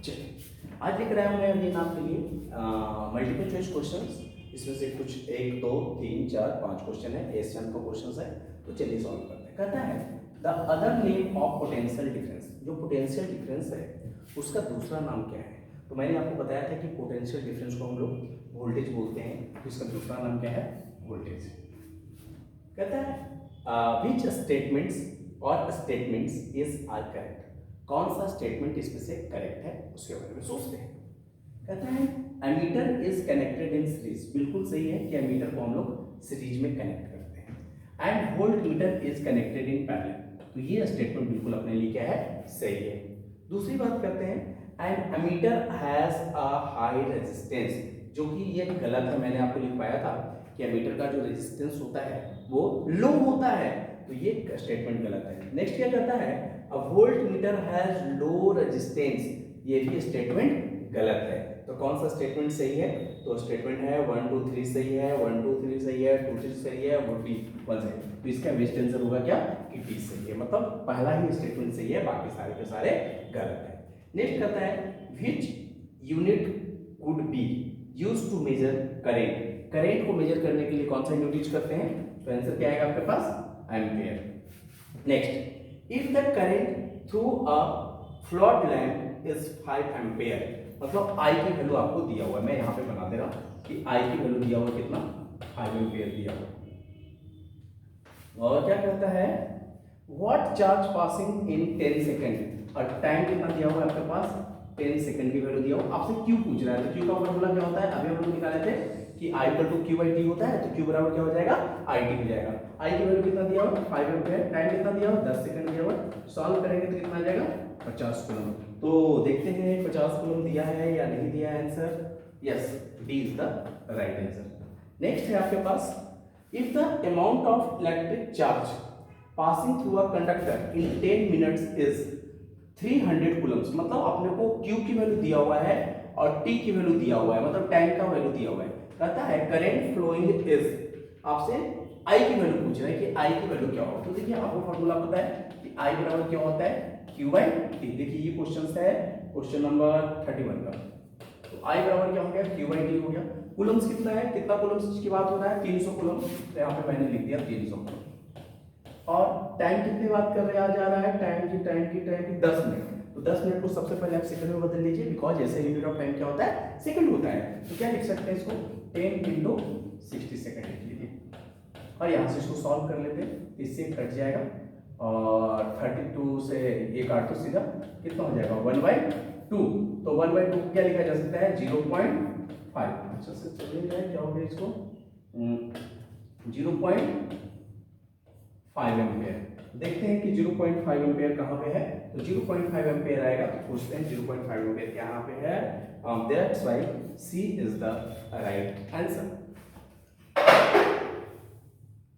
चलिए, आज लेकर आया हूँ मैं अगेन आपके लिए मल्टीपल चॉइस क्वेश्चंस। इसमें से कुछ 1 2 3 4 5 क्वेश्चन है, एशियन का क्वेश्चन है। तो चलिए सॉल्व करते हैं। कहता है the other name of potential difference, जो पोटेंशियल डिफरेंस है उसका दूसरा नाम क्या है। तो मैंने आपको बताया था कि पोटेंशियल डिफरेंस को हम लोग वोल्टेज बोलते हैं, तो इसका दूसरा नाम क्या है, वोल्टेज। कहता है विच स्टेटमेंट्स और स्टेटमेंट्स इज आर करेक्ट, कौन सा स्टेटमेंट इसमें से करेक्ट है उसके बारे में सोचते हैं। कहता है ammeter is connected in series, बिल्कुल सही है कि एमीटर को हम लोग सीरीज में कनेक्ट करते हैं। And volt meter is connected in parallel, तो ये स्टेटमेंट बिल्कुल अपने लिए क्या है, सही है। दूसरी बात करते हैं and ammeter has a high resistance, जो कि ये गलत है। मैंने आपको लिखवाया था कि एमीटर का जो रेजिस्टेंस होता है वो लो होता है, तो ये स्टेटमेंट गलत है। नेक्स्ट क्या कहता है a voltmeter has low resistance, ये भी स्टेटमेंट गलत है। तो कौन सा स्टेटमेंट सही है, तो स्टेटमेंट है 1 2 3 सही है, 1 2 3 सही है, 2 3 सही है, 1 1 सही है। तो इसका बेस्ट आंसर होगा क्या कि डी सही है, मतलब पहला ही स्टेटमेंट सही है, बाकी सारे के सारे गलत है। नेक्स्ट कहता है which unit could be used to measure current, current को मेजर करने के लिए कौन सा यूनिट यूज करते हैं, तो आंसर क्या आएगा आपके पास, ampere. Next if the current through a float lamp is 5 ampere, मतलब आई की वैल्यू आपको दिया हुआ है, मैं यहां पे बना दे रहा हूं कि आई की वैल्यू दिया हुआ कितना, 5 एम्पियर दिया हुआ। और क्या कहता है what charge passing in 10 second, और टाइम कितना दिया हुआ है आपके पास, 10 सेकंड की वैल्यू दिया हुआ। आपसे क्यू पूछ रहा है, तो क्यू का फॉर्मूला क्या होता है, अभी हम लोग निकाले थे कि I equal to Q by T होता है, तो क्यू बराबर क्या हो जाएगा, आई टी हो जाएगा। आई की वैल्यू कितना दिया हुआ, 5 एम्पियर, टाइम कितना दिया हुआ, 10 सेकंड दिया हुआ। सॉल्व करेंगे तो कितना आ जाएगा, 50 कूलम। तो देखते हैं 50 कूलम दिया है या नहीं दिया है answer. Yes, D is the right answer. Next है आपके पास if the amount of electric charge passing through a conductor in 10 minutes is 300 coulombs, मतलब अपने को Q की वैल्यू दिया हुआ है और T की वैल्यू दिया हुआ है, मतलब टाइम का वैल्यू दिया हुआ है। कहता है करंट फ्लोइंग इज, आपसे I की वैल्यू पूछ रहा है कि I की वैल्यू क्या होगा। तो देखिए आपको फॉर्मूला पता है कि I बराबर क्या होता है, Q बाई T। देखिए ये क्वेश्चन है क्वेश्चन नंबर 31 का, तो I बराबर क्या हो गया, Q बाई T हो गया। कूलम्स कितना है, कितना कूलम्स की बात हो रहा है, 300 कूलम, तो यहाँ पे मैंने लिख दिया 300 कूलम। और टाइम कितनी बात कर रहे हैं, जा रहा है टाइम की 10 मिनट, तो 10 मिनट को सबसे पहले आप सेकंड में बदल लीजिए, बिकॉज ऐसे यूनिट ऑफ टाइम क्या होता है, सेकंड होता है। तो क्या लिख सकते हैं इसको, 10 इंटू 60 सेकंड लिख लीजिए। और यहाँ से इसको सॉल्व कर लेते हैं, इससे कट जाएगा और 32 से ये काट तो सीधा कितना हो जाएगा 1/2, तो 1/2 क्या लिखा जा सकता है 0.5। अच्छा से चलिए जाए क्या हो गया इसको 0.5 एम्पियर। देखते हैं कि 0.5 एम्पियर कहाँ पे है, तो 0.5 एम्पियर आएगा, तो पूछते हैं 0.5 एम्पियर कहाँ पे है। That's why C is the right answer.